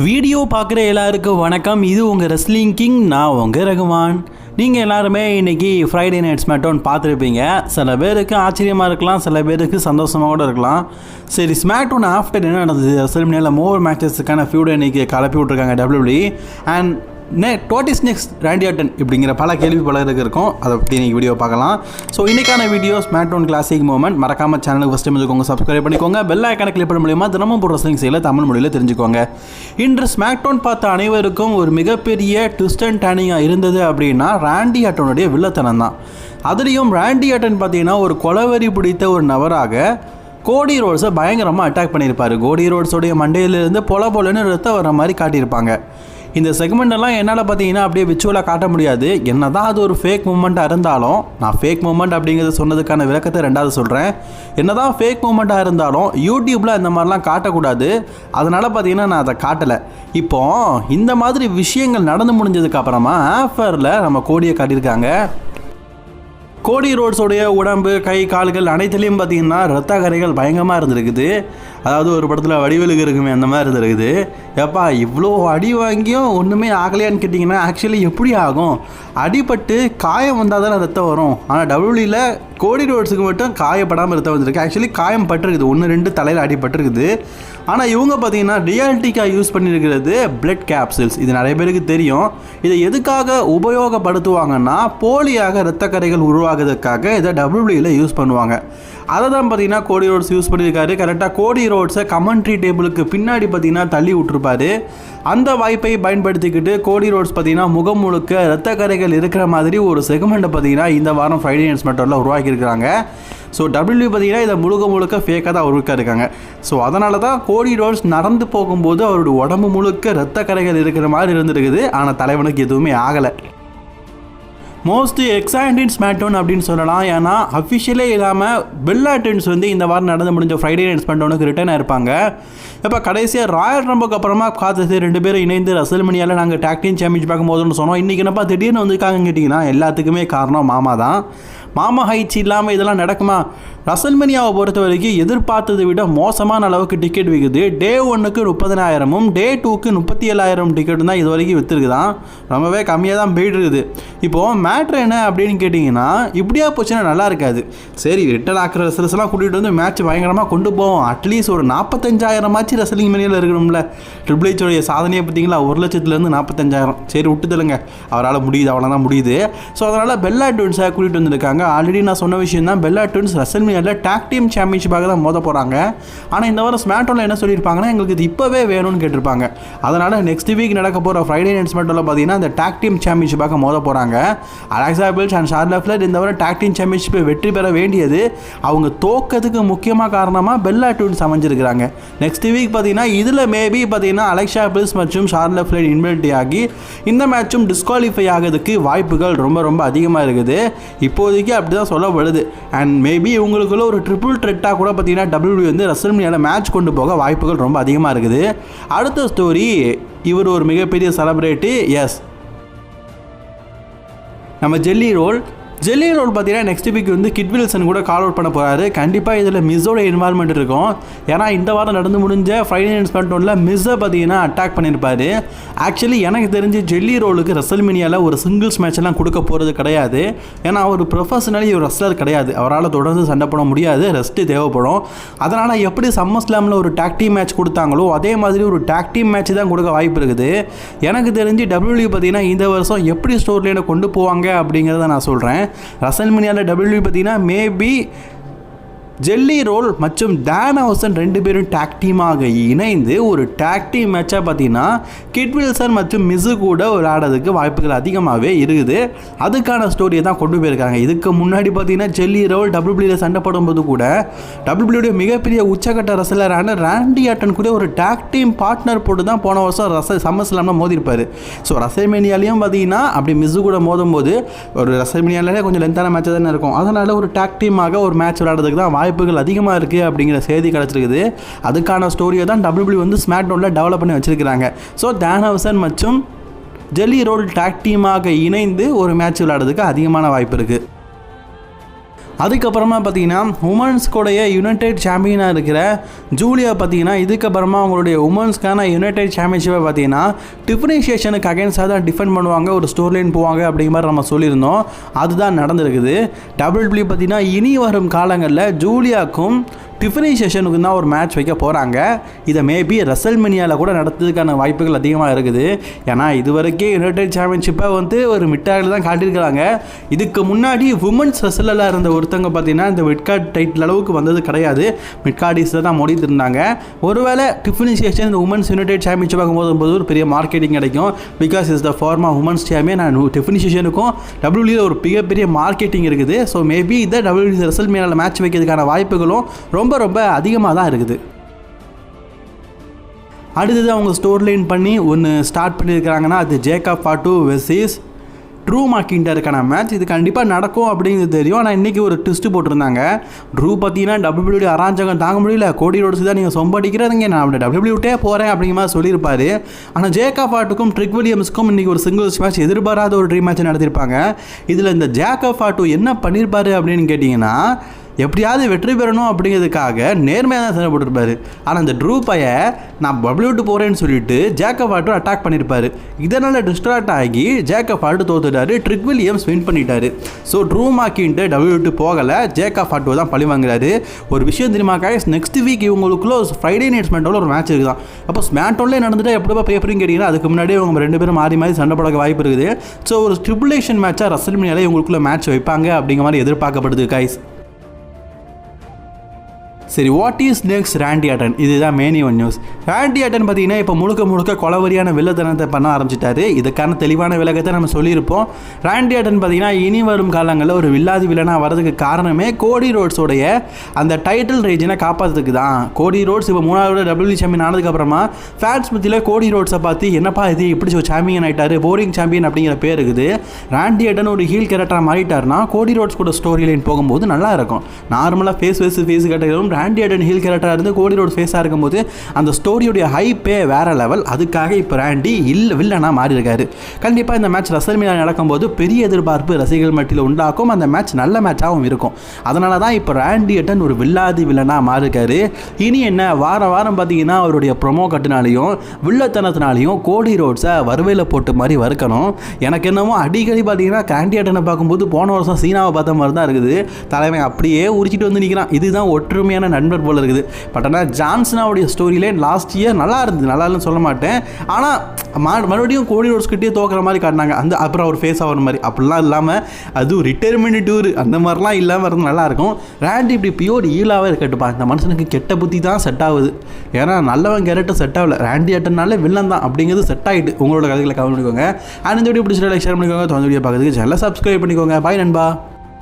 Video பார்க்குற எல்லாருக்கும் வணக்கம். இது உங்கள் ரெஸ்லிங் கிங், நான் உங்கள் ரகுமான். நீங்கள் எல்லாருமே இன்றைக்கி ஃப்ரைடே நைட் ஸ்மாக்டவுன் பார்த்துருப்பீங்க. சில பேருக்கு ஆச்சரியமாக இருக்கலாம், சில பேருக்கு சந்தோஷமாக கூட இருக்கலாம். சரி, ஸ்மாக்டவுன் ஆஃப்டர் என்ன நடந்தது? ரெஸ்ல்மேனியாவில் மோர் மேட்சஸ்க்கான ஃபியூட் இன்றைக்கி கலப்பி விட்ருக்காங்க WWE. And what is next Randy Ardern இப்படிங்கிற பல கேள்வி பலருக்கு இருக்கும். அதை பற்றி இன்றைக்கி வீடியோ பார்க்கலாம். ஸோ இன்றைக்கான வீடியோ ஸ்மாக்டவுன் கிளாசிக் மூமெண்ட். மறக்காமல் சேனலுக்கு ஃபஸ்ட் டைம் இருக்கவங்க சப்ஸ்கிரைப் பண்ணிக்கோங்க. பெல் ஐக்கானை கிளிக் பண்ண மூலியமாக தினமும் போடுற ரெஸ்லிங் செய்யல தமிழ் மொழியில் தெரிஞ்சுக்கோங்க. இன்று ஸ்மாக்டவுன் பார்த்த அனைவருக்கும் ஒரு மிகப்பெரிய ட்விஸ்ட் அண்ட் டர்னிங்காக இருந்தது அப்படின்னா ராண்டி ஆர்டனுடைய வில்லத்தனம் தான். அதுலேயும் ராண்டி ஆர்டன் பார்த்தீங்கன்னா ஒரு கொலவெறி பிடித்த ஒரு நபராக கோடி ரோட்ஸை பயங்கரமாக அட்டாக் பண்ணியிருப்பார். கோடி ரோட்ஸோடைய மண்டையிலிருந்து பொலன்னு ரத்தம் வர மாதிரி காட்டியிருப்பாங்க. இந்த செக்மெண்ட்டெல்லாம் என்னால் பார்த்தீங்கன்னா அப்படியே விச்சுவலாக காட்ட முடியாது. என்ன தான் அது ஒரு ஃபேக் மூமெண்ட்டாக இருந்தாலும், நான் ஃபேக் மூமெண்ட் அப்படிங்கிறத சொன்னதுக்கான விளக்கத்தை ரெண்டாவது சொல்கிறேன். என்ன தான் ஃபேக் மூமெண்ட்டாக இருந்தாலும் யூடியூப்பில் இந்த மாதிரிலாம் காட்டக்கூடாது. அதனால் பார்த்தீங்கன்னா நான் அதை காட்டலை. இப்போது இந்த மாதிரி விஷயங்கள் நடந்து முடிஞ்சதுக்கப்புறமா ஆஃபரில் நம்ம கோடியை காட்டியிருக்காங்க. கோடி ரோட்ஸோடைய உடம்பு, கை, கால்கள் அனைத்துலேயும் பார்த்தீங்கன்னா ரத்த கரைகள் பயங்கரமாக இருந்திருக்குது. அதாவது ஒரு படத்தில் வடிவெலுக்கு இருக்குமே அந்த மாதிரி இருந்திருக்குது. எப்பா இவ்வளோ அடி வாங்கியும் ஒன்றுமே ஆகலையான்னு கேட்டிங்கன்னா ஆக்சுவலி எப்படி ஆகும்? அடிபட்டு காயம் வந்தால் தானே ரத்தம் வரும். ஆனால் WWEல கோடி ரோட்ஸுக்கு மட்டும் காயப்படாமல் ரத்தம் வந்துருக்கு. ஆக்சுவலி காயம் பட்டிருக்குது, 1-2 தலையில் அடிபட்டிருக்குது. ஆனால் இவங்க பார்த்தீங்கன்னா ரியாலிட்டிக்காக யூஸ் பண்ணியிருக்கிறது பிளட் கேப்சூல்ஸ். இது நிறைய பேருக்கு தெரியும். இதை எதுக்காக உபயோகப்படுத்துவாங்கன்னா போலியாக இரத்த கரைகள் உருவாகுறதுக்காக இதை WWEல யூஸ் பண்ணுவாங்க. அதை தான் பார்த்தீங்கன்னா கோடி ரோட்ஸ் யூஸ் பண்ணியிருக்காரு. கரெக்டாக கோடி ரோட்ஸை கமெண்ட்ரி டேபிளுக்கு பின்னாடி பார்த்தீங்கன்னா தள்ளி விட்டுருப்பாரு. அந்த வாய்ப்பை பயன்படுத்திக்கிட்டு கோடி ரோட்ஸ் பார்த்தீங்கன்னா முகம் முழுக்க இரத்த கரைகள் இருக்கிற மாதிரி ஒரு செக்மெண்ட்டை பார்த்தீங்கன்னா இந்த வாரம் ஃப்ரைடே நைட் ஸ்மாக்டவுனில் உருவாக்கியிருக்கிறாங்க. ஸோ WWE பார்த்தீங்கன்னா இதை முழுக்க ஃபேக்காக தான் உருவாக்கியிருக்காங்க. ஸோ அதனால தான் கோடி ரோட்ஸ் நடந்து போகும்போது அவருடைய உடம்பு முழுக்க இரத்த கரைகள் இருக்கிற மாதிரி இருந்திருக்குது. ஆனால் தலைவனுக்கு எதுவுமே ஆகலை. மோஸ்ட் எக்ஸைட்டிங் ஸ்மாக்டவுன் அப்படின்னு சொல்லலாம். ஏன்னா அஃபிஷியலே இல்லாமல் பெல் ஆர்டன்ஸ் இந்த வாரம் நடந்து முடிஞ்ச ஃப்ரைடே நைட் ஸ்மாக்டவுனுக்கு ரிட்டர்ன் ஆயிருப்பாங்க. இப்போ கடைசியாக ராயல் ரம்புக்கு அப்புறமா காத்து 2 பேரும் இணைந்து ரெஸ்ல்மேனியாவில் நாங்கள் டாக் டீம் சாம்பியன்ஷிப் பார்க்கும்போதுன்னு சொன்னோம். இன்றைக்கி என்னப்பா திடீர்னு வந்துருக்காங்கன்னு கேட்டிங்கன்னா எல்லாத்துக்குமே காரணம் மாமா தான். மாமா ஹைட்ஸ் இல்லாமல் இதெல்லாம் நடக்குமா? ரெஸ்ல்மேனியாவை பொறுத்த வரைக்கும் எதிர்பார்த்ததை விட மோசமான அளவுக்கு டிக்கெட் விற்குது. டே 1க்கு 30,000, டே 2க்கு 37,000 டிக்கெட் தான் இது வரைக்கும் விற்றுருக்குதான். ரொம்பவே கம்மியாக தான் போயிட்டு இருக்குது. இப்போது மேட்ரு என்ன அப்படின்னு கேட்டிங்கன்னா, இப்படியா போச்சுன்னா நல்லா இருக்காது. சரி, ரிட்டர்ன் ஆக்கிற ரெஸ்லர்ஸ்லாம் கூட்டிகிட்டு வந்து மேட்ச் பயங்கரமாக கொண்டு போவோம். அட்லீஸ்ட் ஒரு 45,000 ரெஸ்லிங் மேனியில் இருக்கணும்ல. ட்ரிபிள் ஹெச்சோடைய சாதனையை பார்த்தீங்களா, 1,00,000லேருந்து 45,000. சரி விட்டுதலுங்க, அவரால் முடியுது, அவ்வளோ தான் முடியுது. ஸோ அதனால் பெல் ஆர்டன்ஸை கூட்டிகிட்டு வந்துருக்காங்க. ஆல்ரெடி நான் சொன்ன விஷயம் தான், பெல் ஆர்டன்ஸ் ரெஸ்ல்மேனியாவில் டாக் டீம் சாம்பியன்ஷிப்பாக தான் மோத போகிறாங்க. ஆனால் இந்த வாரம் ஸ்மாக்டவுனில் என்ன சொல்லியிருப்பாங்கன்னா, எங்களுக்கு இது இப்போவே வேணும்னு கேட்டிருப்பாங்க. அதனால் நெக்ஸ்ட் வீக் நடக்க போகிற ஃப்ரைடே நைட் ஸ்மாக்டவுனில் பார்த்தீங்கன்னா இந்த டாக் டீம் சாம்பியன்ஷிப்பாக மோத போகிறாங்க. Alexa Bliss and Charlotte Flair இந்த வாரம் டாக் டீம் சாம்பியன்ஷிப்பை வெற்றி பெற வேண்டியது. அவங்க தோக்கிறதுக்கு முக்கியமாக காரணமாக பெல் ஆர்டன்ஸ் அமைஞ்சிருக்கிறாங்க. நெக்ஸ்ட் வீக் பார்த்தீங்கன்னா இதில் மேபி பார்த்தீங்கன்னா அலெக்சா பில்ஸ் மற்றும் ஷார்லட் ஃப்ளேர் இன்வெல்டி ஆகி இந்த மேட்சும் டிஸ்குவாலிஃபை ஆகிறதுக்கு வாய்ப்புகள் ரொம்ப அதிகமாக இருக்குது. இப்போதைக்கு அப்படி தான் சொல்லப்படுது. அண்ட் மேபி இவங்களுக்குள்ள ஒரு ட்ரிபிள் த்ரெட்டாக கூட பார்த்தீங்கன்னா WWE ரெஸ்ல்மேனியாவில் மேட்ச் கொண்டு போக வாய்ப்புகள் ரொம்ப அதிகமாக இருக்குது. அடுத்த ஸ்டோரி, இவர் ஒரு மிகப்பெரிய செலிபிரிட்டி. எஸ், நம்ம ஜெல்லி ரோல் பார்த்தீங்கன்னா நெக்ஸ்ட் வீக் கிட் வில்சன் கூட கால் அவுட் பண்ண போகிறாரு. கண்டிப்பாக இதில் மிஸ்ஸோட இன்வால்மெண்ட் இருக்கும். ஏன்னா இந்த வாரம் நடந்து முடிஞ்ச ஃப்ரைடே நைட் ஸ்மாக்டவுனில் மிஸ்ஸை பார்த்தீங்கன்னா அட்டாக் பண்ணியிருப்பார். ஆக்சுவலி எனக்கு தெரிஞ்சு ஜெல்லி ரோலுக்கு ரெஸ்ல்மேனியாவில் ஒரு சிங்கிள்ஸ் மேட்ச்லாம் கொடுக்க போகிறது கிடையாது. ஏன்னா அவர் ப்ரொஃபஷனலி ஒரு ரெஸ்லர் கிடையாது. அவரால் தொடர்ந்து சண்டை போட முடியாது, ரெஸ்ட்டு தேவைப்படும். அதனால் எப்படி சம்மர் ஸ்லாமில் ஒரு டாக் டீம் மேட்ச் கொடுத்தாங்களோ அதே மாதிரி ஒரு டாக் டீம் மேட்ச் தான் கொடுக்க வாய்ப்பு இருக்குது. எனக்கு தெரிஞ்சு WWE பார்த்தீங்கன்னா இந்த வருஷம் எப்படி ஸ்டோரி லைனை கொண்டு போவாங்க அப்படிங்கிறத நான் சொல்கிறேன். ரெஸ்ல்மேனியாவில் WWE பார்த்தீங்கன்னா மேபி ஜெல்லி ரோல் மற்றும் டான் ஹவுசன் 2 பேரும் டாக் டீமாக இணைந்து ஒரு டாக் டீம் மேட்சாக பார்த்தீங்கன்னா கிட் வில்சன் மற்றும் மிஸு கூட விளையாடுறதுக்கு வாய்ப்புகள் அதிகமாகவே இருக்குது. அதுக்கான ஸ்டோரியை தான் கொண்டு போயிருக்காங்க. இதுக்கு முன்னாடி பார்த்தீங்கன்னா ஜெல்லி ரோல் WWEல சண்டை போடும்போது கூட WWEடைய மிகப்பெரிய உச்சக்கட்ட ரெஸ்லரான ராண்டி ஆர்டன் கூட ஒரு டாக் டீம் பார்ட்னர் போட்டு தான் போன வருஷம் சம்மர் ஸ்லாமில் மோதிருப்பார். ஸோ ரெஸ்ல்மேனியாலையும் பார்த்தீங்கன்னா அப்படி மிஸு கூட மோதும் போது ஒரு ரெஸ்ல்மேனியாலே கொஞ்சம் லென்த்தான மேட்சாக தானே இருக்கும். அதனால் ஒரு டாக் டீமாக ஒரு மேட்ச் விளையாடுறதுக்கு தான் வாய்ப்புகள் அதிகமாக இருக்குது அப்படிங்கிற செய்தி கிடச்சிருக்குது. அதுக்கான ஸ்டோரியை தான் WWE ஸ்மாக்டவுனில் டெவலப் பண்ணி வச்சிருக்கிறாங்க. ஸோ டான் ஹவுசன் மற்றும் ஜெல்லி ரோல் டாக் டீமாக இணைந்து ஒரு மேட்ச் விளையாடுறதுக்கு அதிகமான வாய்ப்பு இருக்குது. அதுக்கப்புறமா பார்த்தீங்கன்னா உமன்ஸ்கோடைய யுனைடெட் சாம்பியனாக இருக்கிற ஜூலியா பார்த்தீங்கன்னா இதுக்கப்புறமா அவங்களுடைய உமன்ஸ்க்கான யுனைடெட் சாம்பியன்ஷிப்பை பார்த்தீங்கன்னா டிஃபரன்ஷியேஷனுக்கு அகேன்ஸ்டாக தான் டிஃபெண்ட் பண்ணுவாங்க, ஒரு ஸ்டோரி லைன் போவாங்க அப்படிங்கிற மாதிரி நம்ம சொல்லியிருந்தோம். அதுதான் நடந்திருக்குது. WWE பார்த்தீங்கன்னா இனி வரும் காலங்களில் ஜூலியாக்கும் டிஃபரன்ஷியேஷனுக்கு தான் ஒரு மேட்ச் வைக்க போகிறாங்க. இதை மேபி ரெசல்மேனியாவில் கூட நடத்துறதுக்கான வாய்ப்புகள் அதிகமாக இருக்குது. ஏன்னா இது வரைக்கும் யுனைடெட் சாம்பியன்ஷிப்பை ஒரு மிட்டாரில் தான் காட்டியிருக்கிறாங்க. இதுக்கு முன்னாடி உமன்ஸ் ரெசலரில் இருந்த ஒருத்தவங்க பார்த்தீங்கன்னா இந்த மிட்கார்ட் டைட்டில் அளவுக்கு வந்தது கிடையாது. மிட்கார்டிஸில் தான் முடித்து இருந்தாங்க. ஒருவேளை டிஃபரன்ஷியேஷன் இந்த உமன்ஸ் யுனைடெட் சாம்பியன்ஷிப் ஆகும்போது ஒரு பெரிய மார்க்கெட்டிங் கிடைக்கும். Because is the form of womens champion. டிஃபரன்ஷியேஷனுக்கும் WWE ஒரு மிகப்பெரிய மார்க்கெட்டிங் இருக்குது. ஸோ மேபி இதை WWE ரெசல்மேனியாவில் மேட்ச் வைக்கிறதுக்கான வாய்ப்புகளும் ரொம்ப ரொம்ப அதிகமாக தான் இருக்குது. அடுத்தது அவங்க ஸ்டோரி லைன் பண்ணி ஒன்று ஸ்டார்ட் பண்ணியிருக்கிறாங்கன்னா அது ஜேக்கப் ஃபாட்டு வெர்சஸ் ட்ரூ மாக்கிண்டருக்கான மேட்ச். இது கண்டிப்பாக நடக்கும் அப்படிங்கிறது தெரியும். ஆனால் இன்றைக்கி ஒரு ட்விஸ்ட்டு போட்டிருந்தாங்க. ட்ரூ பார்த்தீங்கன்னா WWE அராஞ்சகம் தாங்க முடியல, கோடி ரோட்ஸ் தான் நீங்கள் சொம்படிக்கிறதுங்க, நான் அப்படி WWE போகிறேன் அப்படிங்கிற மாதிரி சொல்லியிருப்பார். ஆனால் ஜேக்கப் ஃபாட்டுக்கும் ட்ரிக் வில்லியம்ஸுக்கும் இன்றைக்கி ஒரு சிங்கிள்ஸ் மேட்ச் எதிர்பாராத ஒரு ட்ரீம் மேட்ச் நடத்தியிருப்பாங்க. இதில் இந்த ஜேக்கப் ஃபாட்டு என்ன பண்ணியிருப்பார் அப்படின்னு கேட்டிங்கன்னா எப்படியாவது வெற்றி பெறணும் அப்படிங்கிறதுக்காக நேர்மையாக தான் சண்டை போட்டிருப்பாரு. ஆனால் அந்த ட்ரூ பைய நான் WWE போகிறேன்னு சொல்லிட்டு ஜேக்கப் ஃபாட்டு அட்டாக் பண்ணியிருப்பார். இதனால் டிஸ்ட்ராக்ட் ஆகி ஜேக்கப் ஃபாட்டு தோத்துட்டாரு, ட்ரிக் வில்லியம்ஸ் வின் பண்ணிட்டாரு. ஸோ ட்ரூ மாக்கின்ட்டு WWE போகலை, ஜேக்கப் ஃபாட்டு தான் பழி வாங்குறாரு. ஒரு விஷயம் தெரியுமா காய்ஸ், நெக்ஸ்ட் வீக் இவங்களுக்குள்ள ஃப்ரைடே நைட் ஸ்மாக்டவுனில் ஒரு மேட்ச் இருக்குதான். அப்போ ஸ்மாக்டவுன்லேயே நடந்துட்டு எப்படிப்பா பேப்பரிங் கேட்டிங்கன்னா அதுக்கு முன்னாடியே அவங்க ரெண்டு பேரும் மாறி மாறி சண்டை போட வாய்ப்பு இருக்குது. ஸோ ஒரு ஸ்டிபுலேஷன் மேட்சாக ரெசல்மேனியாவில் இவங்களுக்குள்ள மேட்ச் வைப்பாங்க அப்படிங்கிற மாதிரி எதிர்பார்க்கப்படுது காய்ஸ். சரி, what is next Randy Ardern? இதுதான் மெயின் ஒன் நியூஸ். ராண்டி ஆர்டன் பார்த்தீங்கன்னா இப்போ முழுக்க கொலவரியான வில்லத்தனத்தை பண்ண ஆரம்பிச்சிட்டாரு. இதுக்கான தெளிவான விலகத்தை நம்ம சொல்லியிருப்போம். ராண்டி ஆர்டன் பார்த்தீங்கன்னா இனி வரும் காலங்களில் ஒரு வில்லாதி வில்லனாக வரதுக்கு காரணமே கோடி ரோட்ஸோடைய அந்த டைட்டில் ரேஜினை காப்பாற்றுறதுக்கு தான். கோடி ரோட்ஸ் இப்போ 3வது WWE சாம்பியன் ஆனதுக்கப்புறமா ஃபேன்ஸ் மத்தியில் கோடி ரோட்ஸை பார்த்து என்னப்பா இது இப்படி ஒரு சாம்பியன் ஆகிட்டாரு, போரிங் சாம்பியன் அப்படிங்கிற பேர் இருக்குது. ராண்டி ஆர்டன் ஒரு ஹீல் கேரக்டராக மாறிட்டார்னா கோடி ரோட்ஸ் கூட ஸ்டோரி லைன் போகும்போது நல்லா இருக்கும். நார்மலாக ஃபேஸ் கேட்டதும் ராண்டி ஆர்டன் ஹீல் கேரக்டராக இருந்து கோடி ரோட்ஸ் ஃபேஸாக இருக்கும்போது அந்த ஸ்டோரியுடைய ஹைப்பே வேற லெவல். அதுக்காக இப்போ ராண்டி வில்லனாக மாறி இருக்காரு. கண்டிப்பாக இந்த மேட்ச் ரெசல்மேனியா நடக்கும்போது பெரிய எதிர்பார்ப்பு ரசிகர்கள் மத்தியில் உண்டாக்கும். அந்த மேட்ச் நல்ல மேட்சாகவும் இருக்கும். அதனால தான் இப்போ ராண்டி ஆர்டன் ஒரு வில்லாதி வில்லனாக மாறிருக்காரு. இனி என்ன, வாரம் பார்த்தீங்கன்னா அவருடைய ப்ரொமோ கட்டுனாலையும் வில்லத்தனத்தினாலையும் கோடி ரோட்ஸை வறுவையில் போட்டு மாதிரி வறுக்கணும். எனக்கு என்னமோ அடிக்கடி பார்த்தீங்கன்னா ராண்டி ஆர்டனை பார்க்கும்போது போன வருஷம் சீனாவை பார்த்த மாதிரி தான் இருக்குது. தலைமை அப்படியே உரிச்சிட்டு வந்து நிற்கிறான். இதுதான் ஒற்றுமையான நண்பர் போல இருக்குது. பட் ஆனால் ஜான்சனாவுடைய ஸ்டோரியிலே லாஸ்ட் இயர் நல்லா இருந்தது, நல்லா இல்லைன்னு சொல்ல மாட்டேன். ஆனால் மறுபடியும் கோடி ரோட்ஸ் கிட்டே தோக்குற மாதிரி காட்டினாங்க. அந்த அப்புறம் அவர் ஃபேஸ் ஆகிற மாதிரி அப்படிலாம் இல்லாமல் அது ரிட்டையர்மெண்ட் டூர் அந்த மாதிரிலாம் இல்லாமல் இருந்து நல்லாயிருக்கும். ராண்டி இப்படி பியூர் ஈலாகவே இருக்கட்டுப்பா. இந்த மனுஷனுக்கு கெட்ட புத்தி தான் செட் ஆகுது. ஏன்னா நல்லவன் கேரக்டர் செட் ஆகல. ராண்டி ஆர்டன்னாலே வில்லன் தான் அப்படிங்கிறது செட் ஆகிட்டு. உங்களோட கதைகளை கவனம் பண்ணிக்கோங்க. அண்ட் இந்த வீடியோ பிடிச்சிட்டு லைக் ஷேர் பண்ணிக்கோங்க. தொடர்ந்து வீடியோ பார்க்குறதுக்கு சேனலை சப்ஸ்கிரைப் பண்ணிக்கோங்க. பாய் நண்பா.